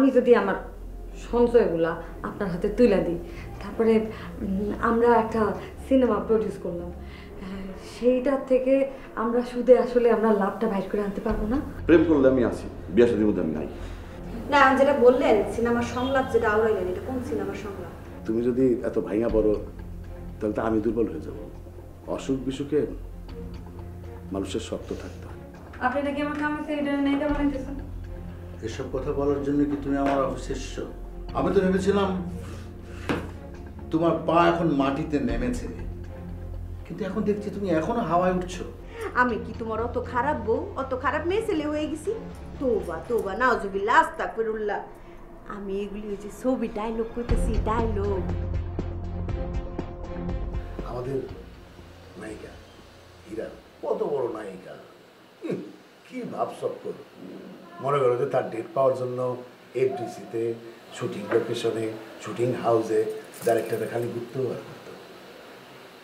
আমি যদি আমার সঞ্চয়গুলা আপনার হাতে তুলে দিই, তারপরে আমরা একটা সিনেমা প্রডিউস করলাম, সেইটার থেকে আমরা সুদে আসলে আমরা লাভটা বাইর করে আনতে পারবো না? প্রেম করলে আমি আছি, বিয়ে শাদীর মধ্যে আমি নাই। না, যেটা বললেন সিনেমার সংলাপ যেটা আওড়াইলেন, এটা কোন সিনেমার সংলাপ? তুমি যদি এত ভাইয়া বড়, তাহলে তো আমি দুর্বল হয়ে যাব। অসুখ বিসুখে মানুষের শক্ত থাকতে হয়। আপনি নাকি আমার কামাইতে এটা নেই বানাইতেছেন? এসব কথা বলার জন্য কি তুমি আমার অফিসে এসছো? আমি তো ভেবেছিলাম তোমার পা এখন মাটিতে নেমেছে, কিন্তু এখন দেখছি তুমি এখনো হাওয়ায় উঠছো। আমি কি তোমার অত খারাপ বউ, অত খারাপ মেয়ে ছেলে হয়ে গেছি? তোবা তোবা, নাউজুবিল্লাহ, আস্তাগফিরুল্লাহ। আমি এগুলি হচ্ছে ছবি ডায়লগ করতেছি, ডায়লগ। আমাদের নায়িকা হীরা কত বড় নায়িকা, কি ভাবসব করো। মনে করো যে তার ডেট পাওয়ার জন্য এফডিসিতে, শুটিং লোকেশনে, শুটিং হাউসে ডাইরেক্টরে খালি ঘুরতে আর করতো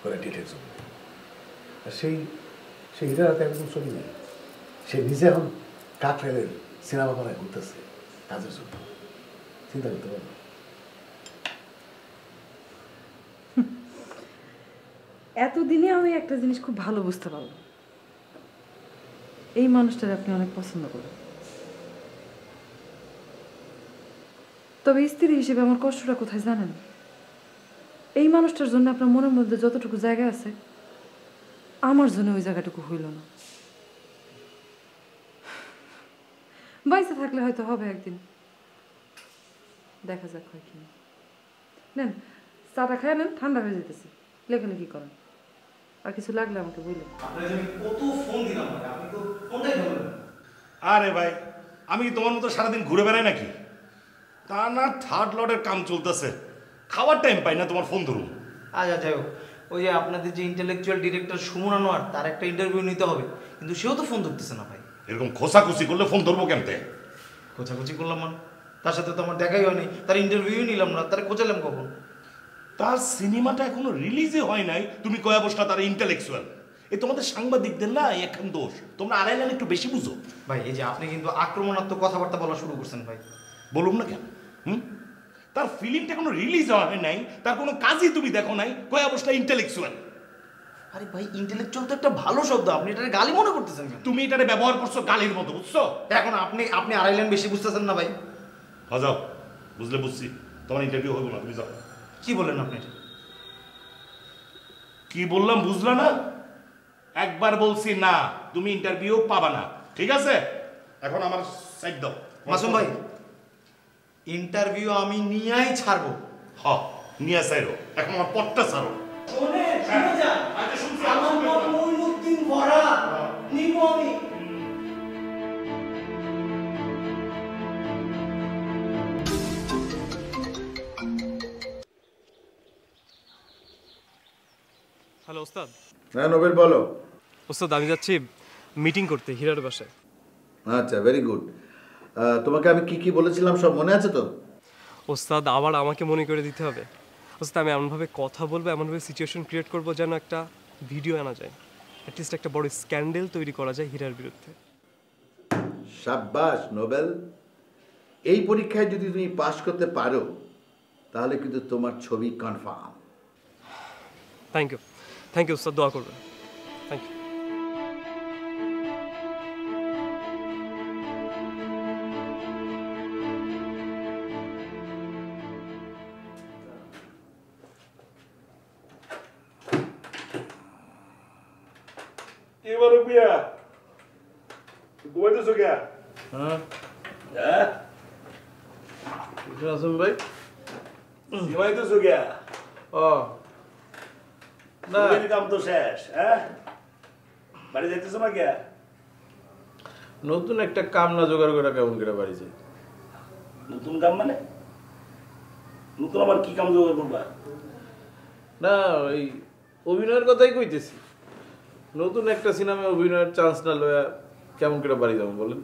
করে ডেটের জন্য। আর সেই হীরা রাতে একদম ছবি নেই, সে নিজে এখন কাকরেলের সিনেমা বানায় ঘুরতেছে কাজের জন্য। চিন্তা করতে পারো। এতদিনে আমি একটা জিনিস খুব ভালো বুঝতে পারলাম, এই মানুষটার আপনি অনেক পছন্দ করেন। তবে স্ত্রী হিসেবে আমার কষ্টটা কোথায় জানেন? এই মানুষটার জন্য আপনার মনের মধ্যে যতটুকু জায়গা আছে, আমার জন্য ওই জায়গাটুকু হইল না। বাইসে থাকলে হয়তো হবে একদিন, দেখা যাক হয় কি। নেন চাটা খায় নেন, ঠান্ডা হয়ে যেতেছি, লেখালেখি করেন। আর কিছু লাগলে আমাকে বললেন। আরে ভাই, আমি কি তোমার মতো সারাদিন ঘুরে বেড়াই নাকি? তা না, থার্ড লটের কাম চলতেছে, খাওয়ার টাইম পাই না তোমার ফোন ধরুন। আচ্ছা যাই হোক, ওই যে আপনাদের যে ইন্টেলেকচুয়াল ডিরেক্টর সুমন আনোয়ার, তার একটা ইন্টারভিউ নিতে হবে, কিন্তু সেও তো ফোন ধরতেছে না ভাই। এরকম খোসাখুসি করলে ফোন ধরবো কেমতে? খোঁচাখুচি করলাম মানে? তার সাথে তো আমার দেখাই হয়নি, তার ইন্টারভিউ নিলাম না, তার খোঁচালাম কখন? তার সিনেমাটা এখনো রিলিজই হয় নাই, তুমি কয়া বসটা তার ইন্টেলেকচুয়াল। এই তোমাদের সাংবাদিকদের না এখন দোষ, তোমরা আড়াই লাইন একটু বেশি বুঝো ভাই। এই যে আপনি কিন্তু আক্রমণাত্মক কথাবার্তা বলা শুরু করছেন ভাই। বলুন না কেন? তার ফিল্মটা এখনো রিলিজ হয় নাই, তার কোনো কাজই তুমি দেখো নাই, কয়া বসটা ইন্টেলেকচুয়াল। আরে ভাই, ইন্টেলেকচুয়াল তো একটা ভালো শব্দ, আপনি এটাকে গালি মনে করতেছেন কেন? তুমি এটারে ব্যবহার করছো গালির মতো, বুঝছো? এখন আপনি আড়াই লাইন বেশি বুঝতেছেন না ভাই। হ্যাঁ যাও, বুঝলে বুঝছি, তোমার ইন্টারভিউ হইব না, তুমি যাও। কি বলেন আপনি? কি বললাম বুঝলা না? একবার বলছি না, তুমি ইন্টারভিউ পাবা না, ঠিক আছে? এখন আমার সাইড দাও। মাসুম ভাই, ইন্টারভিউ আমি নিয়েই ছাড়বো। হ, নিয়ে ছাড়ো, এখন আমার পটটা ছাড়ো। হ্যালো ওস্তাদ। হ্যাঁ নোবেল, বলো। ওস্তাদ আমি যাচ্ছি মিটিং করতে হীরার বাসায়। আচ্ছা, ভেরি গুড। তোমাকে আমি কি কি বলেছিলাম সব মনে আছে তো? ওস্তাদ আবার আমাকে মনে করে দিতে হবে। ওস্তাদ আমি এমনভাবে কথা বলবো, এমনভাবে সিচুয়েশন ক্রিয়েট করবো যেন একটা ভিডিও আনা যায়, অ্যাটলিস্ট একটা বড় স্ক্যান্ডেল তৈরি করা যায় হীরার বিরুদ্ধে। সাব্বাস নোবেল, এই পরীক্ষায় যদি তুমি পাশ করতে পারো তাহলে কিন্তু তোমার ছবি কনফার্ম। থ্যাংক ইউ ওস্তাদ, দোয়া করবেন। Thank you. এবার রুপিয়া ঘুমাইতেছো কে? হ্যাঁ হ্যাঁ আসুন ভাই। ঘুমাইতেছো কে? ও না, কাম তো শেষ। হ্যাঁ, বাড়ি যাইতেছো না কে? নতুন একটা কাম না জোগাড় করে কেমন করে বাড়ি যাই? নতুন কাম মানে? নতুন আবার কি কাম জোগাড় করবা? না, ওই অভিনয়ের কথাই কইতেছি। নতুন একটা সিনেমায় অভিনয়ের চান্স না লয়া কেমন করে বাড়ি যাবো বলেন?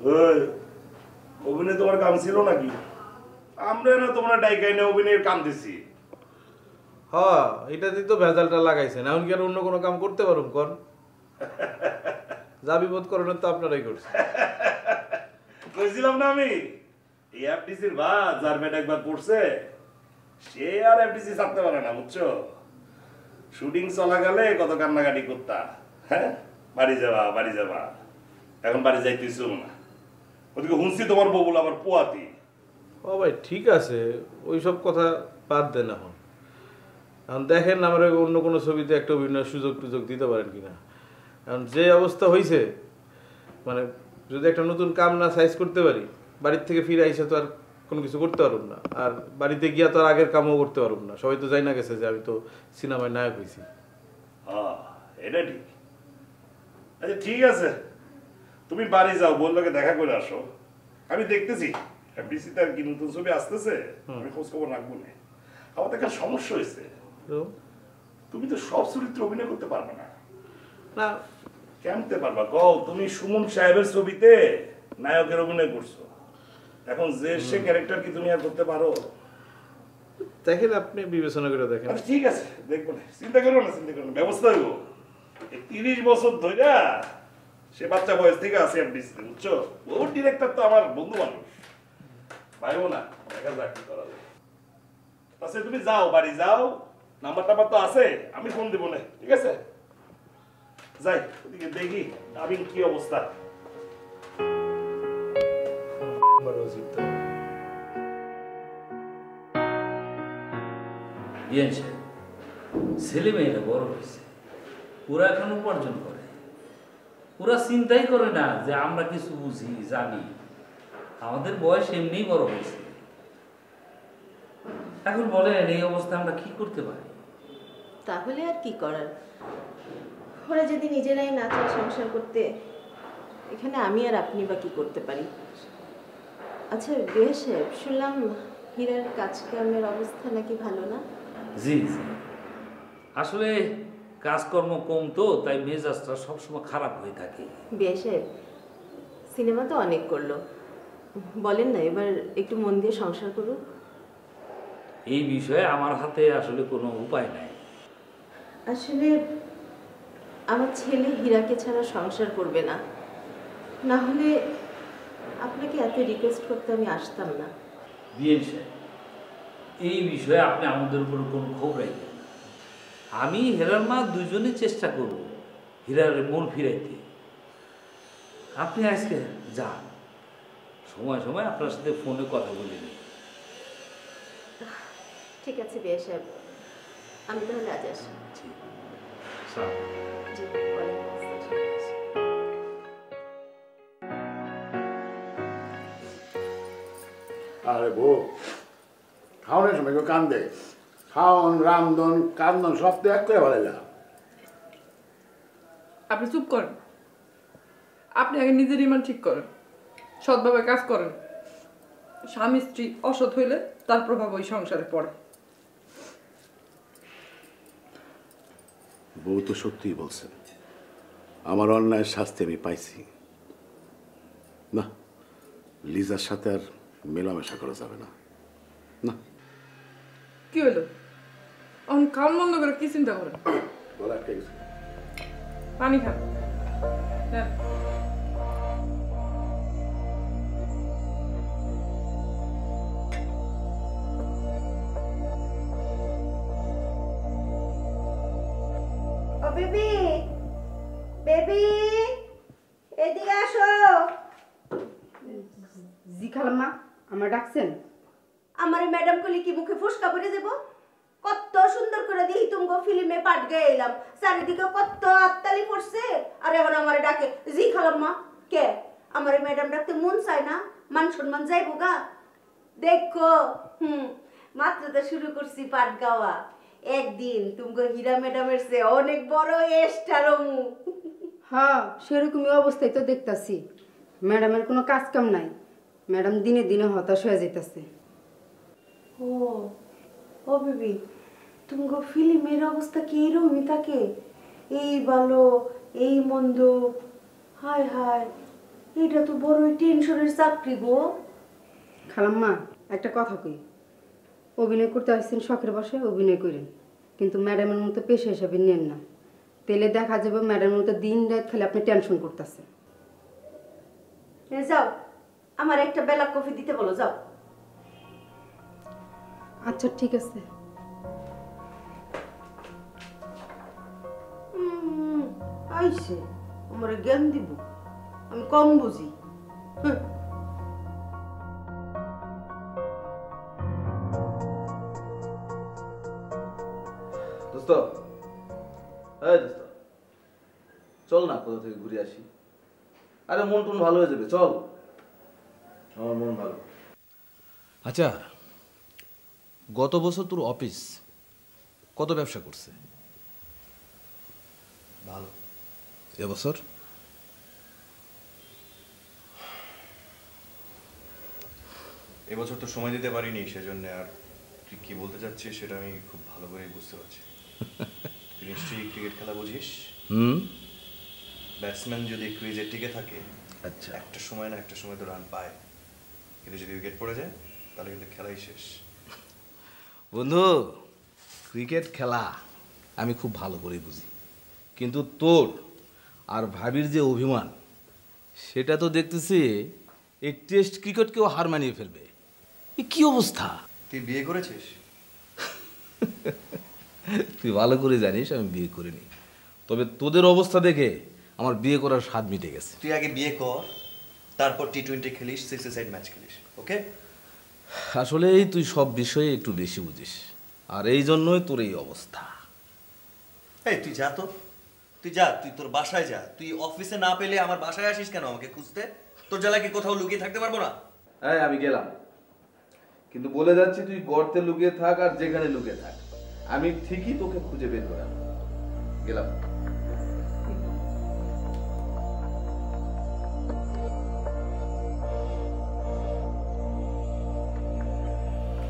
ওই অভিনয় তোমার কাম ছিল নাকি? আমরা না তোমরা ডাইকাইনে অভিনয়ের কাম দিছি। হ্যাঁ, এটাতেই তো ভেজালটা লাগাইছেন। এখন কি আর অন্য কোনো কাম করতে পারুম? কর যা বিপদ করেন তো আপনারাই করছেন। কইছিলাম না আমি এই এফডিসির বাদ যার বেটা একবার পড়ছে সে আর এফডিসি ছাড়তে পারে না, বুঝছো? শুটিং চলাকালে কত কান্নাকাটি করতা, হ্যাঁ, বাড়ি যাবা বাড়ি যাবা। এখন বাড়ি যাইতেছ না, ওদিকে হুঁসি তোমার বউ বলে আবার পোয়াতি। ও ভাই ঠিক আছে, ওইসব কথা বাদ দেন এখন। এখন দেখেন আমার অন্য কোনো ছবিতে একটা অভিনয়ের সুযোগ টুযোগ দিতে পারেন কিনা। এখন যে অবস্থা হয়েছে, মানে যদি একটা নতুন কাম না সাইজ করতে পারি, বাড়ির থেকে ফিরে আইসে তো আর কোনো কিছু করতে পারব না, আর বাড়িতে গিয়া তো আর আগের কামও করতে পারব না। সবাই তো যাই না গেছে যে আমি তো সিনেমায় নায়ক হয়েছি। হ্যাঁ, এটা ঠিক। আচ্ছা ঠিক আছে, তুমি বাড়ি যাও, বললোকে দেখা করে আসো। আমি দেখতেছি এফডিসিতে আর কি নতুন ছবি আসতেছে, আমি খোঁজ খবর রাখবো না। আমার তো একটা সমস্যা হয়েছে, তুমি তো সব চরিত্রে অভিনয় করতে পারবে না। না কেমতে পারবা কও? তুমি সুমন সাহেবের ছবিতে নায়কের অভিনয় করছো, এখন যে সে ক্যারেক্টার কি তুমি আর করতে পারো? দেখেন, আপনি বিবেচনা করে দেখেন। আচ্ছা ঠিক আছে, দেখবো না, চিন্তা করো না, চিন্তা করো না, ব্যবস্থা হইব। 30 বছর ধরে সে বাচ্চা বয়স থেকে আছে এফডিসিতে, বুঝছো? ওর ডিরেক্টর তো আমার বন্ধু মানুষ, ভাইও না, দেখা যাক কি করা যায়। আচ্ছা তুমি যাও, বাড়ি যাও, নাম্বার টাম্বার তো আছে, আমি ফোন দেবো না, ঠিক আছে? যাই ওদিকে দেখি আমি কি অবস্থা। ছেলে মেয়েরা বড় হয়েছে, ওরা এখন উপার্জন করে, ওরা চিন্তাই করে না যে আমরা কিছু বুঝি জানি। আমাদের বয়স এমনি বড় হয়েছে, এখন বলেন এই অবস্থা আমরা কি করতে পারি? তাহলে আর কি করার, ওরা যদি নিজেরাই না চায় সংসার করতে, এখানে আমি আর আপনি বা কি করতে পারি? আচ্ছা বিয়ে সাহেব, শুনলাম হীরার কাজকর্মের অবস্থা নাকি ভালো না? জি জি, আসলে কাজকর্ম কম তো, তাই মেজাজটা সবসময় খারাপ হয়ে থাকে। বিয়ে সাহেব, সিনেমা তো অনেক করলো, বলেন না এবার একটু মন দিয়ে সংসার করুক। এই বিষয়ে আমার হাতে আসলে কোনো উপায় নাই। আসলে আমার ছেলে হীরাকে ছাড়া সংসার করবে না, না হলে আপনাকে এত রিকোয়েস্ট করতে আমি আসতাম না। বিএন সাহেব, এই বিষয়ে আপনি আমাদের উপর কোনো ক্ষোভ রাখবেন না। আমি হীরার মা দুজনে চেষ্টা করব হীরার মন ফিরাইতে। আপনি আজকে যান, সময় সময় আপনার সাথে ফোনে কথা বলে নিন। ঠিক আছে বিয়ে সাহেব, আমি তাহলে আজ আসি। জি, সালাম। জি, ওয়ালাইকুম আসসালাম। আরে বউ, খাওয়ানোর সময় কেউ কান্দে, খাওয়ান রান্ধন কান্দন সব তো এক করে ভালো না। আপনি চুপ করেন, আপনি আগে নিজের ইমান ঠিক করেন, সৎভাবে কাজ করেন। স্বামী স্ত্রী অসৎ হইলে তার প্রভাব ওই সংসারে পড়ে। বউ তো সত্যিই বলছেন, আমার অন্যায়ের শাস্তি আমি পাইছি না। লিজার সাথে আর মেলামেশা করা যাবে না। না কি হইলো? এখন খাওয়ান বন্ধ করে কি চিন্তা করেন? বলা একটা কিছু পানি খান। নেন। ও বেবি, বেবি এদিকে আসো। জি খালাম্মা, আমার ডাকছেন? আমার ম্যাডাম কলি কি মুখে ফুসকা পড়ে যাব? কত সুন্দর করে দিই তুমি ফিল্মে পাঠ গেয়ে এলাম, চারিদিকে কত আত্তালি পড়ছে, আর এখন আমারে ডাকে জি খালাম্মা। কে আমারে ম্যাডাম ডাকতে মন চায় না? মান সম্মান যাইবো গা? দেখো মাত্র তো শুরু করছি পাঠ গাওয়া, একদিন তুমি হীরা ম্যাডামের চেয়ে অনেক বড় স্টার হমু। হ্যাঁ, সেরকমই অবস্থায় তো দেখতাছি। ম্যাডামের কোনো কাজ কাম নাই, ম্যাডাম দিনে দিনে হতাশ হয়ে যাইতাছে। ও ও বেবি, তুমি ফিল্মের অবস্থা কি এরকমই থাকে? এই ভালো এই মন্দ, হায় হায়, এটা তো বড়ই টেনশনের চাকরি গো। খালাম্মা একটা কথা কই, অভিনয় করতে আসছেন শখের বসে অভিনয় করেন, কিন্তু ম্যাডামের মতো পেশা হিসাবে নেন না। তেলে দেখা যাবে ম্যাডামের মতো দিন রাত খালি আপনি টেনশন করতেছেন। যাও, আমার একটা বেলা কফি দিতে বলো, যাও। আচ্ছা ঠিক আছে। আইসে আমার জ্ঞান দিব, আমি কম বুঝি। দোস্ত, এই দোস্ত, চল না কোথা থেকে ঘুরে আসি। আরে মন টন ভালো হয়ে যাবে, চল। আমার মন ভালো। আচ্ছা, গত বছর তোর অফিস কত ব্যবসা করছে? ভালো। এবছর? এবছর তো সময় দিতে পারিনি, সেজন্য। আর তুই কি বলতে চাচ্ছিস সেটা আমি খুব ভালো করেই বুঝতে পারছি। তুই নিশ্চয়ই ক্রিকেট খেলা বুঝিস। ব্যাটসম্যান যদি ক্রিজে টিকে থাকে, আচ্ছা, একটা সময় না একটা সময় তো রান পায়, কিন্তু যদি উইকেট পড়ে যায় তাহলে কিন্তু খেলাই শেষ। বন্ধু, ক্রিকেট খেলা আমি খুব ভালো করে বুঝি, কিন্তু তোর আর ভাবির যে অভিমান, সেটা তো দেখতেছি এই টেস্ট ক্রিকেটকেও হার মানিয়ে ফেলবে। এ কি অবস্থা? তুই বিয়ে করেছিস? তুই ভালো করে জানিস আমি বিয়ে করিনি, তবে তোদের অবস্থা দেখে আমার বিয়ে করার স্বাদ মিটে গেছে। তুই আগে বিয়ে কর, তারপর টি-20 খেলিস, 6-a-side ম্যাচ খেলিস, ওকে? আসলেই তুই সব বিষয়ে একটু বেশি বুঝিস, আর এই জন্যই তোর এই অবস্থা। এই তুই যা তো, তুই যা, তুই তোর বাসায় যা। তুই অফিসে না পেলে আমার বাসায় আসিস কেন আমাকে খুঁজতে? তোর জ্বালা কি কোথাও লুকিয়ে থাকতে পারবো না? হ্যাঁ, আমি গেলাম, কিন্তু বলে যাচ্ছি তুই গর্তে লুকিয়ে থাক আর যেখানে লুকিয়ে থাক, আমি ঠিকই তোকে খুঁজে বের করাব। গেলাম।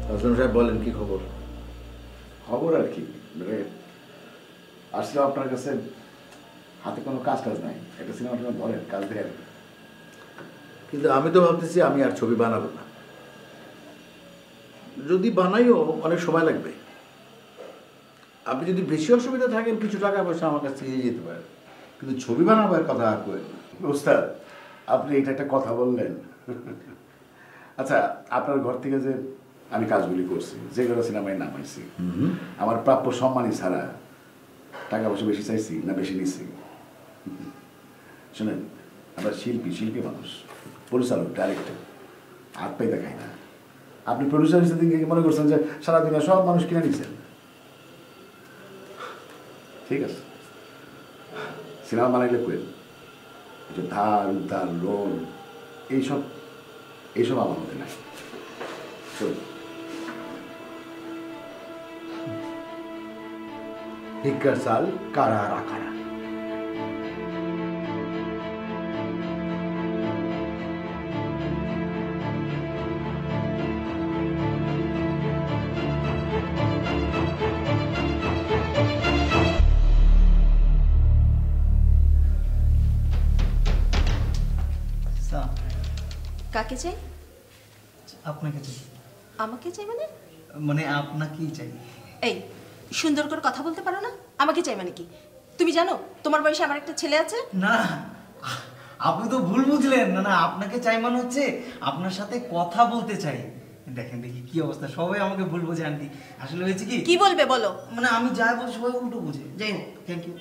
হাসনাম সাহেব বলেন, কি খবর? খবর আর কি, মানে আসলে আপনার কাছে হাতে কোনো কাজ নাই, একটা সিনেমা টিনেমা ধরেন, কাজ দেন। কিন্তু আমি তো ভাবতেছি আমি আর ছবি বানাবো না। যদি বানাইও অনেক সময় লাগবে। আপনি যদি বেশি অসুবিধা থাকেন, কিছু টাকা পয়সা আমার কাছ থেকে যেতে পারে, কিন্তু ছবি বানাবার কথা আর করেন না। ওস্তাদ, আপনি এটা একটা কথা বললেন। আচ্ছা, আপনার ঘর থেকে যে আমি কাজগুলি করছি, যেগুলো সিনেমায় নামাইছি, আমার প্রাপ্য সম্মানই ছাড়া টাকা পয়সা বেশি চাইছি না বেশি নিচ্ছি? শোনেন, আমরা শিল্পী মানুষ, পরিচালক, ডাইরেক্টর, হাত পাইতে খাই না। আপনি প্রডিউসার হিসেবে মনে করছেন যে সারাদিনে সব মানুষ কিনে নিচ্ছেন। ঠিক আছে, সিনেমা বানাইলে করেন, ধার উদ্ধার লোন এইসব আমার মধ্যে নাই। ভিক্ষার চাল কারা রাখারা। কাকে চাই? আপনাকে চাই। আমাকে চাই মানে? মানে আপনাকেই চাই। এই, সুন্দর করে কথা বলতে পারো না? আমাকে চাই মানে কি? তুমি জানো তোমার বয়সে আমার একটা ছেলে আছে? না, আপনি তো ভুল বুঝলেন। না না, আপনাকে চাই মানে হচ্ছে আপনার সাথে কথা বলতে চাই। দেখেন দেখি কি অবস্থা, সবাই আমাকে ভুল বোঝে আন্টি। আসলে হয়েছে কি? কি বলবে বলো? মানে আমি যাই বলি সবাই উল্টো বুঝে। যাই হোক, থ্যাংক ইউ।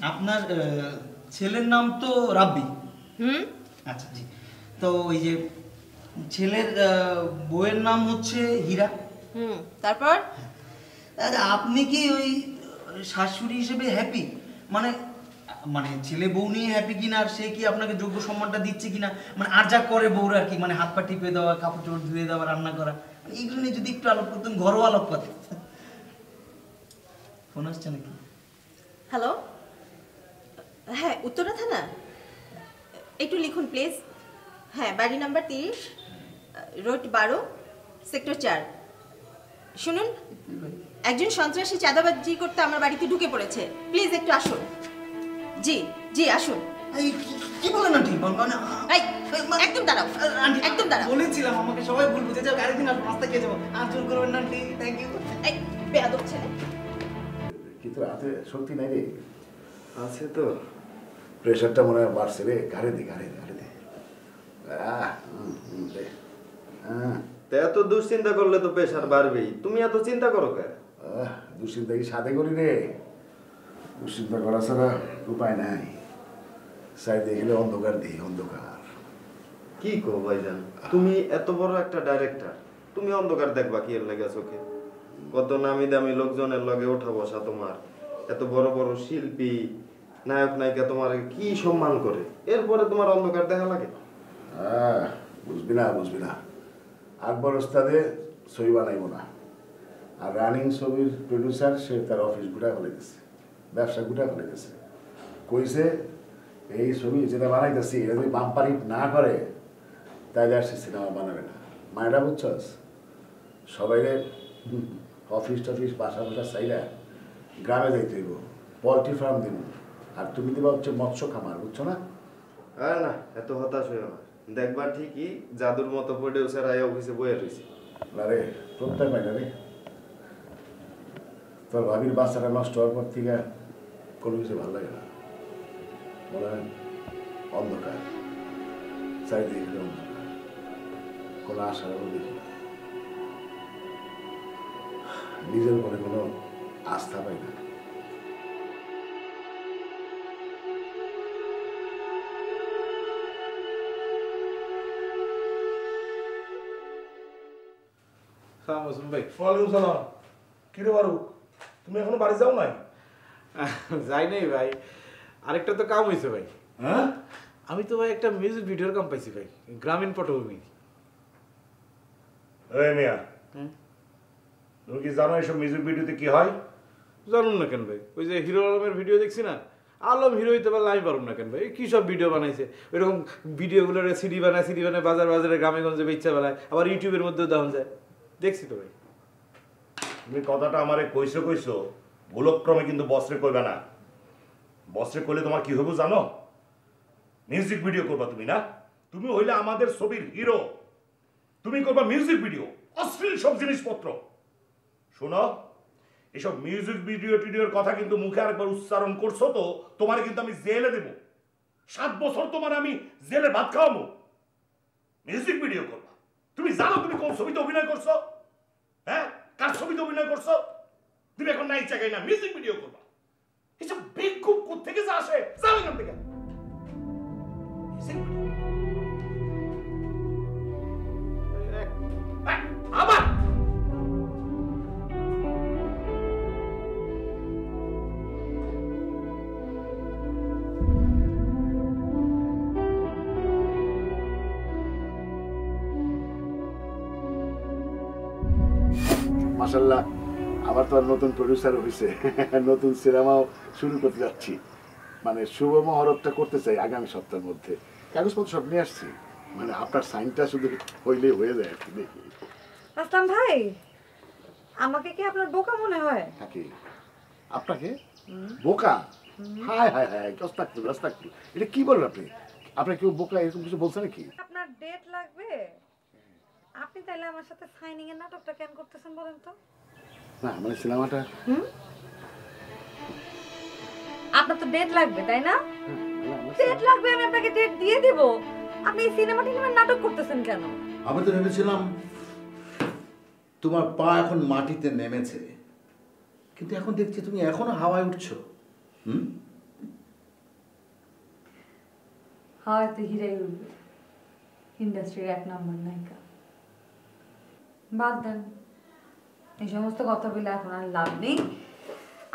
আপনার ছেলের নাম তো রাব্বি। আচ্ছা জি। তো ওই যে ছেলের বউয়ের নাম হচ্ছে হীরা। তারপর আপনি কি ওই শাশুড়ি হিসেবে হ্যাপি? মানে মানে ছেলে বউ নিয়ে হ্যাপি কিনা, আর সে কি আপনাকে যোগ্য সম্মানটা দিচ্ছে কিনা, মানে আর যা করে বউরা আর কি, মানে হাত পা টিপে দেওয়া, কাপড় চোপড় ধুয়ে দেওয়া, রান্না করা, মানে এইগুলো নিয়ে যদি একটু আলোক করতেন, ঘরোয়া আলোক কথা। ফোন আসছে নাকি? হ্যালো, হ্যাঁ, উত্তরা থানা। একটু লিখুন প্লিজ। হ্যাঁ, বাড়ি নাম্বার 30, রোড 12, সেক্টর 4। শুনুন, একজন সন্ত্রাসী চাঁদাবাজি করতে আমার বাড়িতে ঢুকে পড়েছে। প্লিজ একটু আসুন। জি জি, আসুন। কি বলেন আন্টি? একদম দাঁড়াও, একদম দাঁড়াও। বলেছিলাম আমাকে সবাই ভুল বুঝে যাও, আরেকদিন আসবো, রাস্তা খেয়ে যাবো। আর জোর করবেন না আন্টি, থ্যাংক ইউ। এই বেয়াদব ছেলে। কিন্তু হাতে শক্তি নাই রে। আছে তো, প্রেশারটা মনে হয় বাড়ছে রে। ঘাড়ে দে, ঘাড়ে দে, ঘাড়ে দে। তা এত দুশ্চিন্তা করলে তো প্রেশার বাড়বেই। তুমি এত চিন্তা করো কেন? দুশ্চিন্তা কি সাথে করি রে? দুশ্চিন্তা করা ছাড়া উপায় নাই। সাই দেখলে অন্ধকার দিই, অন্ধকার। কি কো ভাইজান, তুমি এত বড় একটা ডাইরেক্টর, তুমি অন্ধকার দেখবা কি এর লাগে চোখে? কত নামি দামি লোকজনের লগে ওঠা বসা তোমার, এত বড় বড় শিল্পী নায়ক নায়িকা তোমার কি সম্মান করে, এরপরে তোমার অন্ধকার দেখা লাগে? বুঝবি না, বুঝবি না। আকবর ওস্তাদে ছবি বানাইব না, আর রানিং ছবির প্রডিউসার সে তার অফিস গুটা ফেলে গেছে, ব্যবসা গুটা ফেলে গেছে। কইছে এই ছবি যেটা বানাইতেছি এটা যদি বাম্পার হিট না করে তাইলে আর সে সিনেমা বানাবে না। মায়েরা বুঝছস, সবাই অফিস টফিস বাসা বাসা চাইলা গ্রামে যাইতে হইব, পোলট্রি ফার্ম দিব, আর তুমি দেবা হচ্ছে মৎস্য খামার, বুঝছো না? আর না এত হতাশ হইও না, দেখবার ঠিকই জাদুর মতো প্রডিউসার আয় অফিসে বয়ে রয়েছে। আরে প্রত্যেক পাই না রে, তোর ভাবির বাচ্চাটা নষ্ট হওয়ার পর থেকে কোনো কিছু ভালো লাগে না। বলে অন্ধকার, চারিদিকে অন্ধকার, কোনো আশার আলো দেখি না, নিজের উপরে কোনো আস্থা পাই না। কিরে বারু, তুমি এখনো বাড়ি যাও নাই? যাই নাই ভাই, আরেকটা তো কাম হয়েছে ভাই। হ্যাঁ, আমি তো ভাই একটা মিউজিক ভিডিওর কাম পাইছি ভাই, গ্রামীণ পটভূমি। এই মিয়া, তুমি কি জানো এইসব মিউজিক ভিডিওতে কি হয়? জানুন না কেন ভাই, ওই যে হিরো আলমের ভিডিও দেখছি না, আলম হিরো হইতে পারলে আমি পারুম না কেন ভাই? কি সব ভিডিও বানাইছে, ওইরকম ভিডিওগুলোর সিডি বানায় বাজার বাজারে গ্রামে গঞ্জে বেচা বেলায়, আবার ইউটিউবের মধ্যেও দেওয়া যায়, দেখছি তো ভাই। তুমি কথাটা আমারে কইছো ভুলক্রমে কিন্তু বসরে কইবে না। বসরে কইলে তোমার কি হবে জানো? মিউজিক ভিডিও করবা তুমি, না? তুমি হইলে আমাদের ছবির হিরো, তুমি করবা মিউজিক ভিডিও, অশ্লীল সব জিনিসপত্র। শোনো, এসব মিউজিক ভিডিও টিডিওর কথা কিন্তু মুখে আরেকবার উচ্চারণ করছো তো তোমার কিন্তু আমি জেলে দেব। 7 বছর তোমার আমি জেলে ভাত খাওয়াবো। মিউজিক ভিডিও করবা। তুমি জানো তুমি কোন ছবিতে অভিনয় করছো? হ্যাঁ, কার ছবিতে অভিনয় করছো? তুমি এখন নাই চাই না মিউজিক ভিডিও করবা। এসব বেকুব কোত্থেকে যা আসে, যাও এখান থেকে। আবার মাশাআল্লাহ, আবার তো আর নতুন প্রডিউসার হয়েছে, নতুন সিনেমাও শুরু করতে যাচ্ছি। মানে শুভ মহরতটা করতে চাই আগামী সপ্তাহের মধ্যে। কাগজপত্র সব নিয়ে আসছি, মানে আপনার সাইনটা শুধু হইলেই হয়ে যায় আর কি। দেখি আসলাম ভাই, আমাকে কি আপনার বোকা মনে হয়? নাকি আপনাকে বোকা? হায় হায় হায়, রাস্তাকপুর, এটা কি বলেন আপনি? আপনার কেউ বোকা এরকম কিছু বলছে নাকি? আপনার ডেট লাগবে, আপনি তাইলে আমার সাথে সাইনিং এর নাটকটা কেন করতেছেন বলেন তো? না মানে সিনেমাটা আপনার তো ডেট লাগবে তাই না? ডেট লাগবে, আমি আপনাকে ডেট দিয়ে দেব। আপনি সিনেমা টিনেমার নাটক করতেছেন কেন? আমি তো ভেবেছিলাম তোমার পা এখন মাটিতে নেমেছে, কিন্তু এখন দেখছি তুমি এখনো হাওয়ায় উঠছো। হয়তো হিরাই উঠবে, ইন্ডাস্ট্রির 1 নম্বর নায়িকা। বাদ দেন, এই সমস্ত কথা বলে এখন আর লাভ নেই।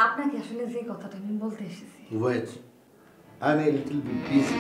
আপনাকে আসলে যে কথাটা আমি বলতে এসেছি, Wait, I'm a little bit busy.